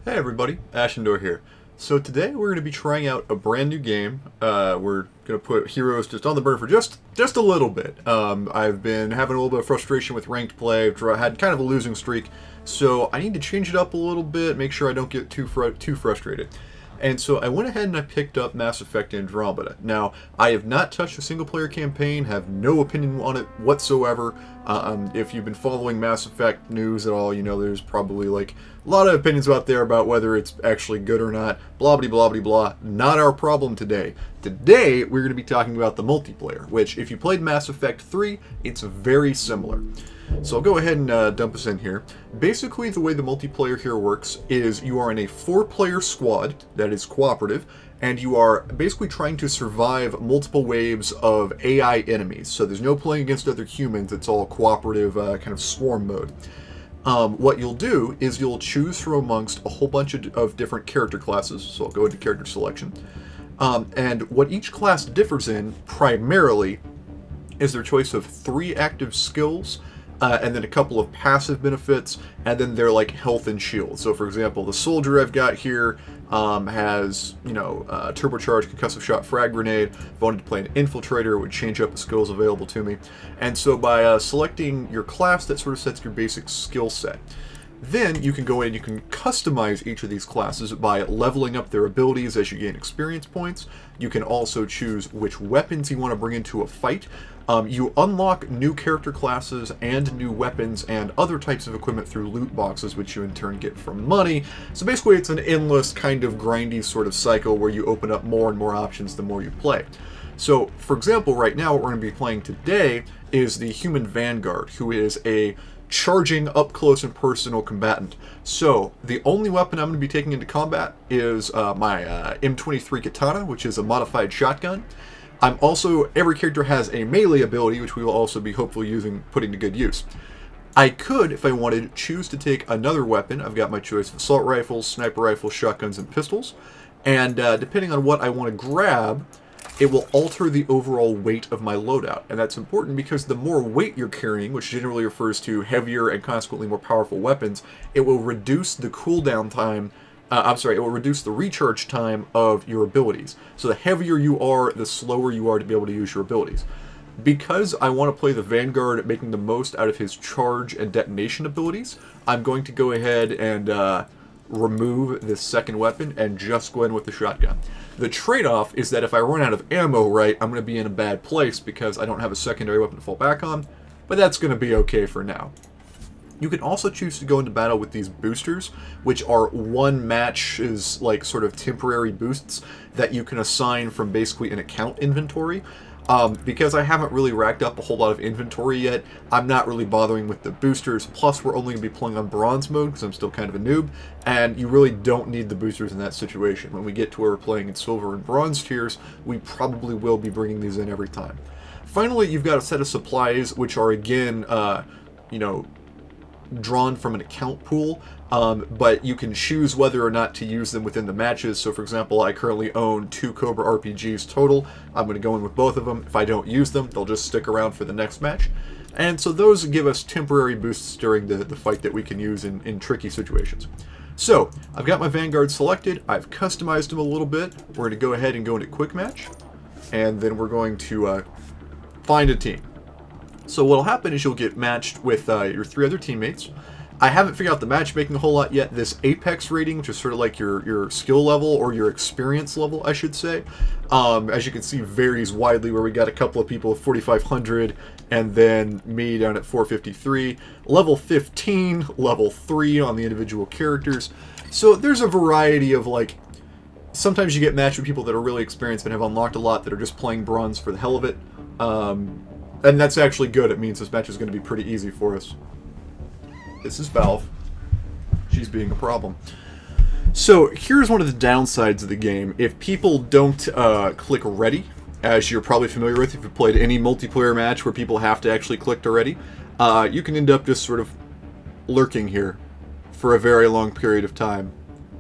Hey everybody, Ashindor here. So today we're going to be trying out a brand new game. We're going to put heroes just on the burner for just a little bit. I've been having a little bit of frustration with ranked play. I've had kind of a losing streak, so I need to change it up a little bit, make sure I don't get too frustrated. And so I went ahead and I picked up Mass Effect Andromeda. Now, I have not touched a single-player campaign, have no opinion on it whatsoever. If you've been following Mass Effect news at all, you know there's probably like a lot of opinions out there about whether it's actually good or not. Blah, blah, blah, blah, blah. Not our problem today. Today, we're going to be talking about the multiplayer, which if you played Mass Effect 3, it's very similar. So I'll go ahead and dump us in here. Basically, the way the multiplayer here works is you are in a 4-player squad that is cooperative, and you are basically trying to survive multiple waves of AI enemies. So there's no playing against other humans, it's all cooperative kind of swarm mode. What you'll do is you'll choose from amongst a whole bunch of different character classes, so I'll go into character selection. And what each class differs in, primarily, is their choice of 3 active skills, and then a couple of passive benefits, and then their like health and shield. So for example, the soldier I've got here has, turbocharged concussive shot frag grenade. If I wanted to play an infiltrator, it would change up the skills available to me. And so by selecting your class, that sort of sets your basic skill set. Then you can go in and you can customize each of these classes by leveling up their abilities as you gain experience points. You can also choose which weapons you want to bring into a fight. You unlock new character classes and new weapons and other types of equipment through loot boxes, which you in turn get from money. So basically it's an endless kind of grindy sort of cycle where you open up more and more options the more you play. So, for example, right now what we're going to be playing today is the Human Vanguard, who is a charging up close and personal combatant. So the only weapon I'm going to be taking into combat is my M23 katana, which is a modified shotgun. Every character has a melee ability, which we will also be hopefully putting to good use. I could, if I wanted, choose to take another weapon. I've got my choice of assault rifles, sniper rifles, shotguns, and pistols. And depending on what I want to grab, it will alter the overall weight of my loadout. And that's important because the more weight you're carrying, which generally refers to heavier and consequently more powerful weapons, it will reduce the cooldown time. It will reduce the recharge time of your abilities. So the heavier you are, the slower you are to be able to use your abilities. Because I want to play the Vanguard making the most out of his charge and detonation abilities, I'm going to go ahead and remove this second weapon and just go in with the shotgun. The trade-off is that if I run out of ammo, right, I'm going to be in a bad place because I don't have a secondary weapon to fall back on, but that's going to be okay for now. You can also choose to go into battle with these boosters, which are one match's like sort of temporary boosts that you can assign from basically an account inventory. Because I haven't really racked up a whole lot of inventory yet, I'm not really bothering with the boosters. Plus, we're only going to be playing on bronze mode because I'm still kind of a noob, and you really don't need the boosters in that situation. When we get to where we're playing in silver and bronze tiers, we probably will be bringing these in every time. Finally, you've got a set of supplies, which are again, drawn from an account pool, but you can choose whether or not to use them within the matches. So for example, I currently own 2 Cobra RPGs total. I'm going to go in with both of them. If I don't use them, they'll just stick around for the next match. And so those give us temporary boosts during the fight that we can use in tricky situations. So I've got my Vanguard selected. I've customized him a little bit. We're going to go ahead and go into quick match, and then we're going to find a team. So what'll happen is you'll get matched with your 3 other teammates. I haven't figured out the matchmaking a whole lot yet. This Apex rating, which is sort of like your skill level or your experience level, I should say, as you can see, varies widely, where we got a couple of people at 4,500 and then me down at 453. Level 15, level 3 on the individual characters. So there's a variety of like, sometimes you get matched with people that are really experienced and have unlocked a lot that are just playing bronze for the hell of it. And that's actually good. It means this match is going to be pretty easy for us. This is Valve. She's being a problem. So here's one of the downsides of the game. If people don't click ready, as you're probably familiar with if you've played any multiplayer match where people have to actually click to ready, you can end up just sort of lurking here for a very long period of time,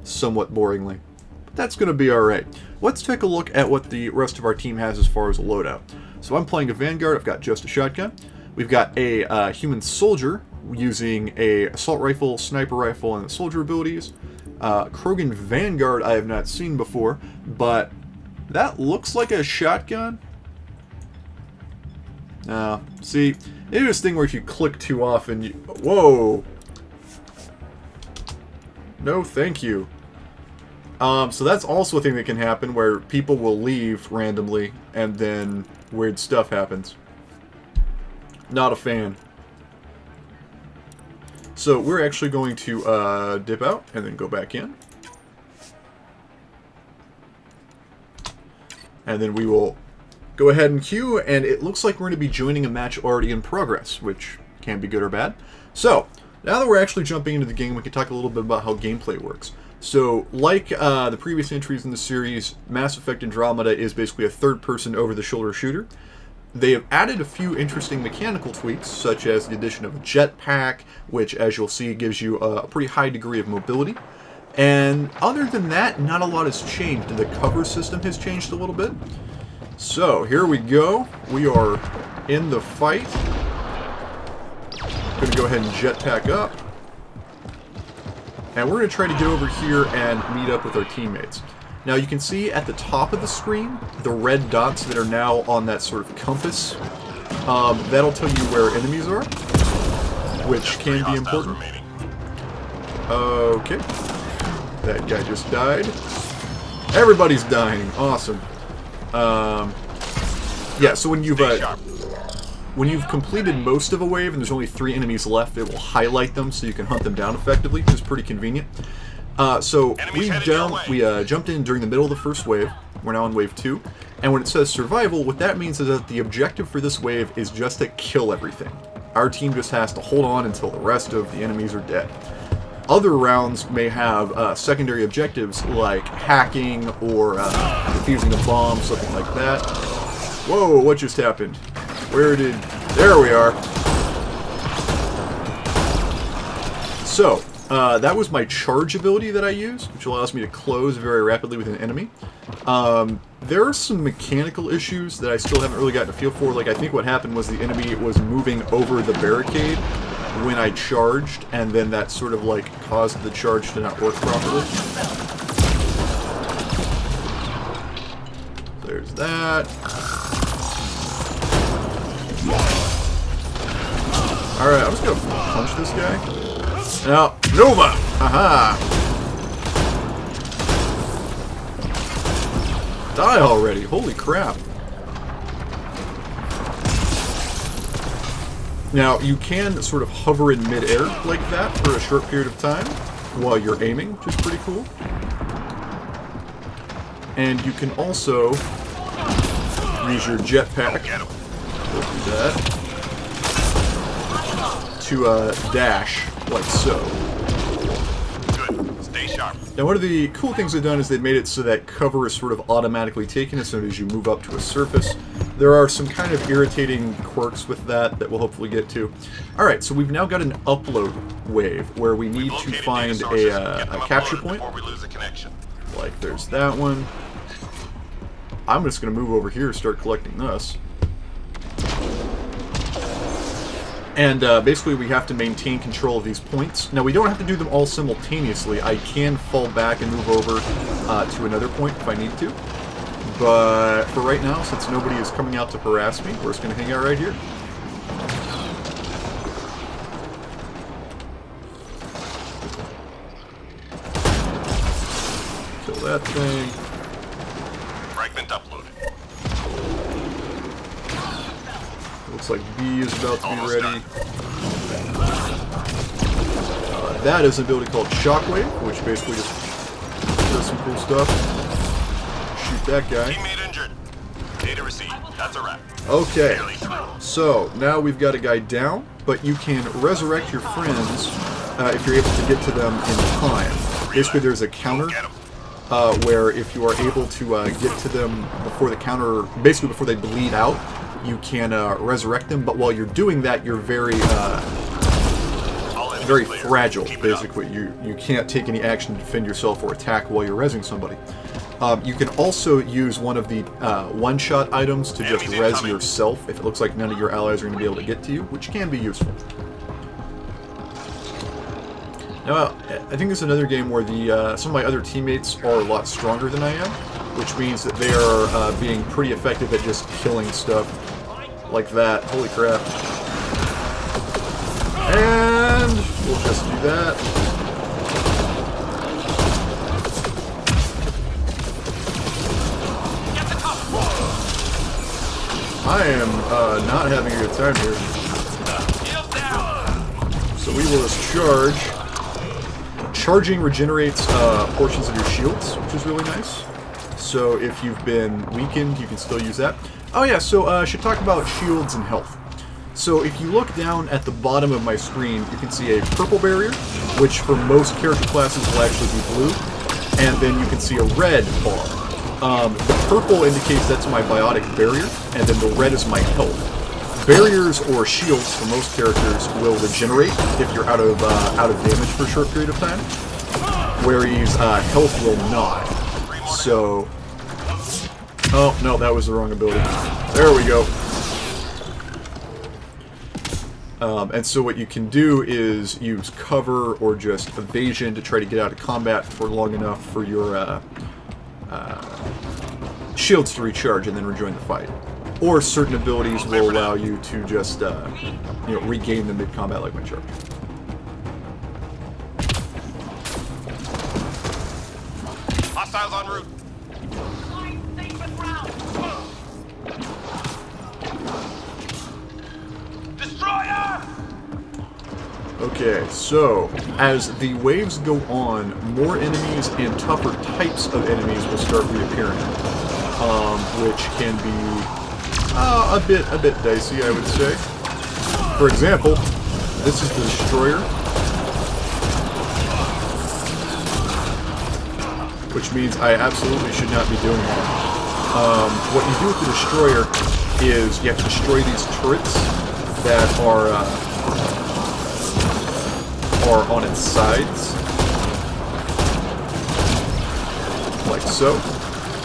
somewhat boringly. But that's going to be alright. Let's take a look at what the rest of our team has as far as a loadout. So I'm playing a Vanguard. I've got just a shotgun. We've got a human soldier using a assault rifle, sniper rifle, and soldier abilities. Krogan Vanguard I have not seen before, but that looks like a shotgun. See, it is this thing where if you click too often, you... Whoa! No, thank you. So that's also a thing that can happen, where people will leave randomly, and then weird stuff happens. Not a fan. So we're actually going to dip out, and then go back in. And then we will go ahead and queue, and it looks like we're going to be joining a match already in progress, which can be good or bad. So, now that we're actually jumping into the game, we can talk a little bit about how gameplay works. So, like the previous entries in the series, Mass Effect Andromeda is basically a third-person over-the-shoulder shooter. They have added a few interesting mechanical tweaks, such as the addition of a jetpack, which, as you'll see, gives you a pretty high degree of mobility. And other than that, not a lot has changed. The cover system has changed a little bit. So, here we go. We are in the fight. Going to go ahead and jetpack up. And we're going to try to get over here and meet up with our teammates. Now, you can see at the top of the screen, the red dots that are now on that sort of compass. That'll tell you where enemies are, which can be important. Okay. That guy just died. Everybody's dying. Awesome. Yeah, so when you've completed most of a wave and there's only 3 enemies left, it will highlight them so you can hunt them down effectively, which is pretty convenient. So we jumped in during the middle of the first wave. We're now on wave 2. And when it says survival, what that means is that the objective for this wave is just to kill everything. Our team just has to hold on until the rest of the enemies are dead. Other rounds may have secondary objectives like hacking or defusing a bomb, something like that. Whoa, what just happened? There we are. So, that was my charge ability that I use, which allows me to close very rapidly with an enemy. There are some mechanical issues that I still haven't really gotten a feel for. Like, I think what happened was the enemy was moving over the barricade when I charged, and then that sort of like caused the charge to not work properly. There's that. Alright, I'm just gonna punch this guy. Now, Nova! Haha! Die already! Holy crap! Now, you can sort of hover in mid-air like that for a short period of time while you're aiming, which is pretty cool. And you can also use your jetpack, we'll do that, to dash, like so. Good. Stay sharp. Now, one of the cool things they've done is they've made it so that cover is sort of automatically taken as soon as you move up to a surface. There are some kind of irritating quirks with that we'll hopefully get to. Alright, so we've now got an upload wave where we need to find a capture point. Like, there's that one. I'm just going to move over here and start collecting this. And basically we have to maintain control of these points. Now, we don't have to do them all simultaneously. I can fall back and move over to another point if I need to. But for right now, since nobody is coming out to harass me, we're just going to hang out right here. Kill that thing. Fragment uploaded. Looks like B is about to be ready. That is an ability called Shockwave, which basically just does some cool stuff. Shoot that guy. Teammate injured. Data received. That's a wrap. Okay, so now we've got a guy down, but you can resurrect your friends if you're able to get to them in time. Basically, there's a counter where if you are able to get to them before the counter, basically before they bleed out, you can resurrect them. But while you're doing that, you're very fragile. Basically, you can't take any action to defend yourself or attack while you're rezzing somebody. You can also use one of the one-shot items to just res yourself if it looks like none of your allies are going to be able to get to you, which can be useful. Now, I think this is another game where the some of my other teammates are a lot stronger than I am, which means that they are being pretty effective at just killing stuff like that. Holy crap. And we'll just do that. I am not having a good time here. So we will just charge. Charging regenerates portions of your shields, which is really nice. So if you've been weakened, you can still use that. Oh yeah, so I should talk about shields and health. So if you look down at the bottom of my screen, you can see a purple barrier, which for most character classes will actually be blue. And then you can see a red bar. The purple indicates that's my biotic barrier, and then the red is my health. Barriers or shields for most characters will regenerate if you're out of damage for a short period of time, whereas health will not. So, oh no, that was the wrong ability. There we go. And so what you can do is use cover or just evasion to try to get out of combat for long enough for your shields to recharge and then rejoin the fight. Or certain abilities will allow you to just, regain them mid-combat like my charge. Hostiles en route. Destroyer! Okay, so as the waves go on, more enemies and tougher types of enemies will start reappearing, which can be a bit dicey, I would say. For example, this is the destroyer, which means I absolutely should not be doing that. What you do with the destroyer is you have to destroy these turrets that are on its sides, like so,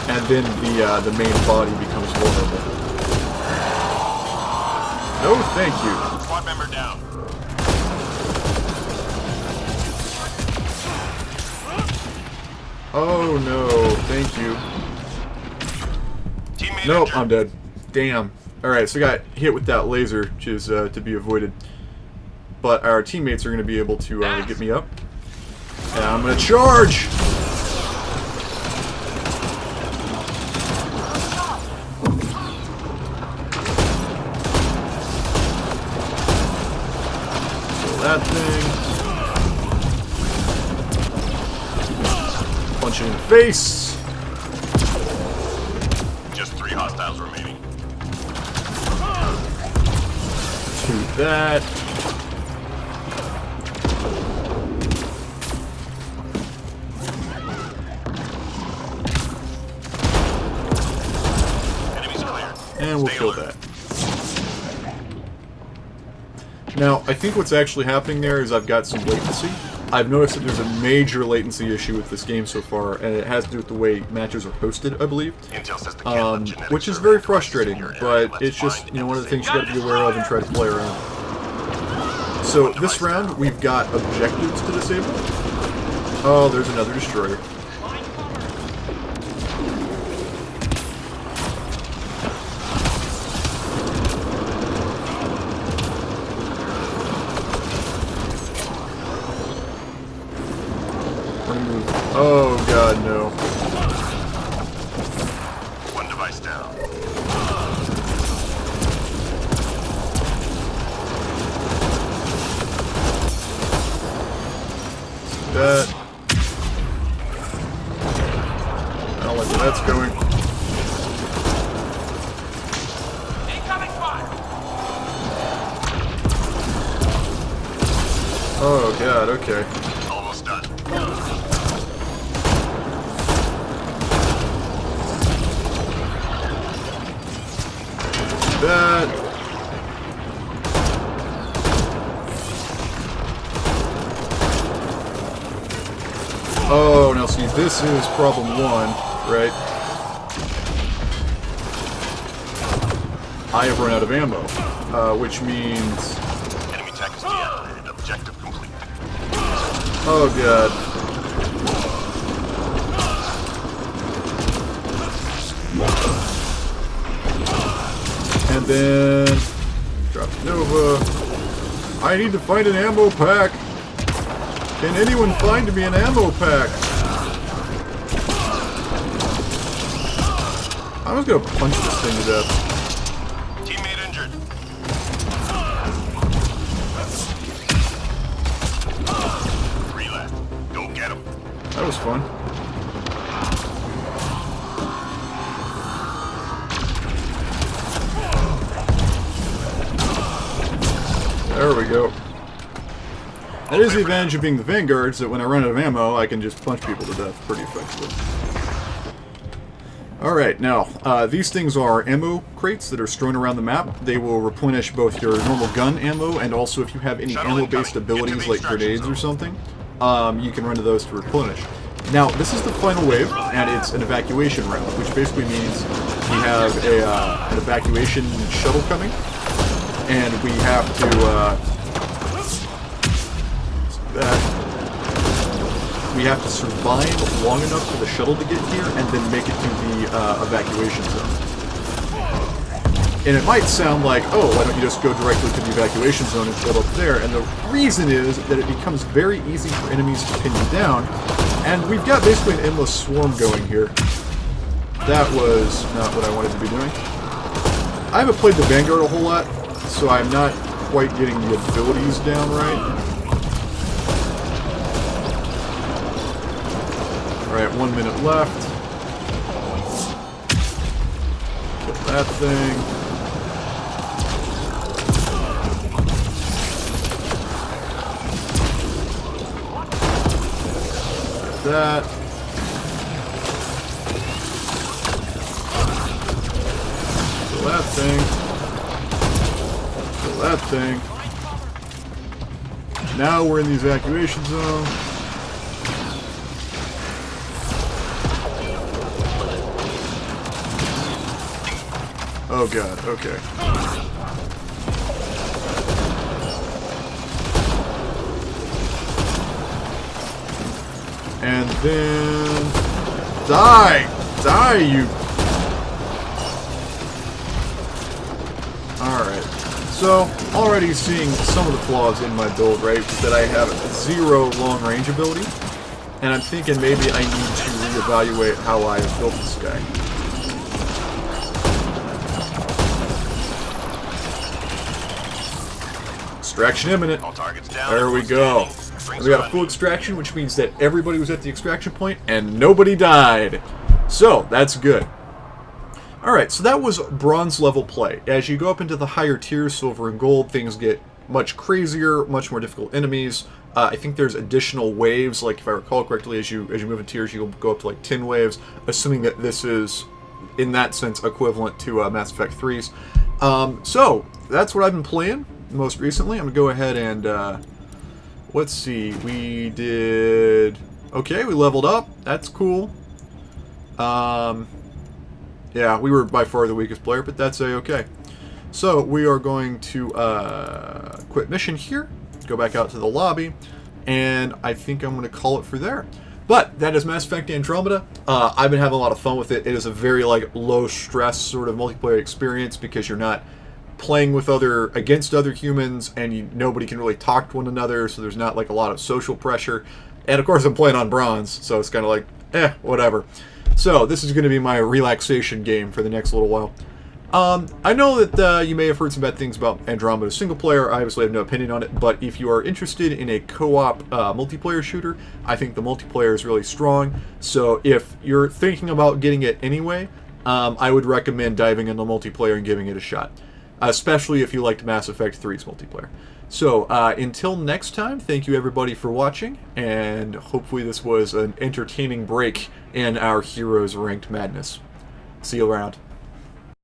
and then the main body becomes vulnerable. No, thank you. Squad member down. Oh no, thank you. Teammate Nope, injured. I'm dead. Damn. Alright, so I got hit with that laser, which is to be avoided. But our teammates are going to be able to get me up. And I'm going to charge! Kill that thing. Punch it in the face. Just 3 hostiles remaining. Shoot that. Enemies clear. And we'll Stay kill alert. that. Now, I think what's actually happening there is I've got some latency. I've noticed that there's a major latency issue with this game so far, and it has to do with the way matches are hosted, I believe. Intel says the Canada genetic Which is survey very devices frustrating, in your area but lets it's just, find one of the things you enemies gotta be aware of and try to play around. So, this round, we've got objectives to disable. Oh, there's another destroyer. Oh god, no. One device down. That. I don't like where that's going. Incoming fire! Oh god, okay. Almost done. That. Oh, now see, this is problem 1, right? I have run out of ammo, which means... Enemy tech is deactivated. Objective complete. Oh god. And then drop Nova. I need to find an ammo pack. Can anyone find me an ammo pack? I'm just gonna punch this thing to death. Teammate injured. Relay. Go get him. That was fun. There we go. That is the advantage of being the Vanguards, that when I run out of ammo, I can just punch people to death pretty effectively. Alright, now, these things are ammo crates that are strewn around the map. They will replenish both your normal gun ammo, and also if you have any ammo-based abilities like grenades or something, you can run to those to replenish. Now, this is the final wave, and it's an evacuation round, which basically means we have an evacuation shuttle coming, and we have to, we have to survive long enough for the shuttle to get here, and then make it to the evacuation zone. And it might sound like, oh, why don't you just go directly to the evacuation zone and build up there? And the reason is that it becomes very easy for enemies to pin you down, and we've got basically an endless swarm going here. That was not what I wanted to be doing. I haven't played the Vanguard a whole lot, so I'm not quite getting the abilities down right. Alright, 1 minute left. Kill that thing. Get that. Kill that thing. Kill that thing. Now we're in the evacuation zone. Oh god, okay. And then... Die! Die, you... Alright. So, already seeing some of the flaws in my build, right? That I have 0 long-range ability. And I'm thinking maybe I need to reevaluate how I built this guy. Extraction imminent. All targets down. There we go. We got a full extraction, which means that everybody was at the extraction point and nobody died. So, that's good. Alright, so that was bronze level play. As you go up into the higher tiers, silver and gold, things get much crazier, much more difficult enemies. I think there's additional waves, like if I recall correctly, as you move in tiers, you'll go up to like 10 waves, assuming that this is, in that sense, equivalent to Mass Effect 3's. So, that's what I've been playing most recently. I'm gonna go ahead and let's see, we did okay, we leveled up, that's cool. Yeah, we were by far the weakest player, but that's okay. So we are going to quit mission here, go back out to the lobby, and I think I'm gonna call it for there. But that is Mass Effect Andromeda. I've been having a lot of fun with it. It is a very like low stress sort of multiplayer experience because you're not playing with against other humans, and nobody can really talk to one another, so there's not like a lot of social pressure. And of course I'm playing on bronze, so it's kind of like, whatever. So this is going to be my relaxation game for the next little while. I know that you may have heard some bad things about Andromeda single player. I obviously have no opinion on it, but if you are interested in a co-op multiplayer shooter, I think the multiplayer is really strong. So if you're thinking about getting it anyway, I would recommend diving into multiplayer and giving it a shot. Especially if you liked Mass Effect 3's multiplayer. So, until next time, thank you everybody for watching, and hopefully this was an entertaining break in our Heroes Ranked Madness. See you around.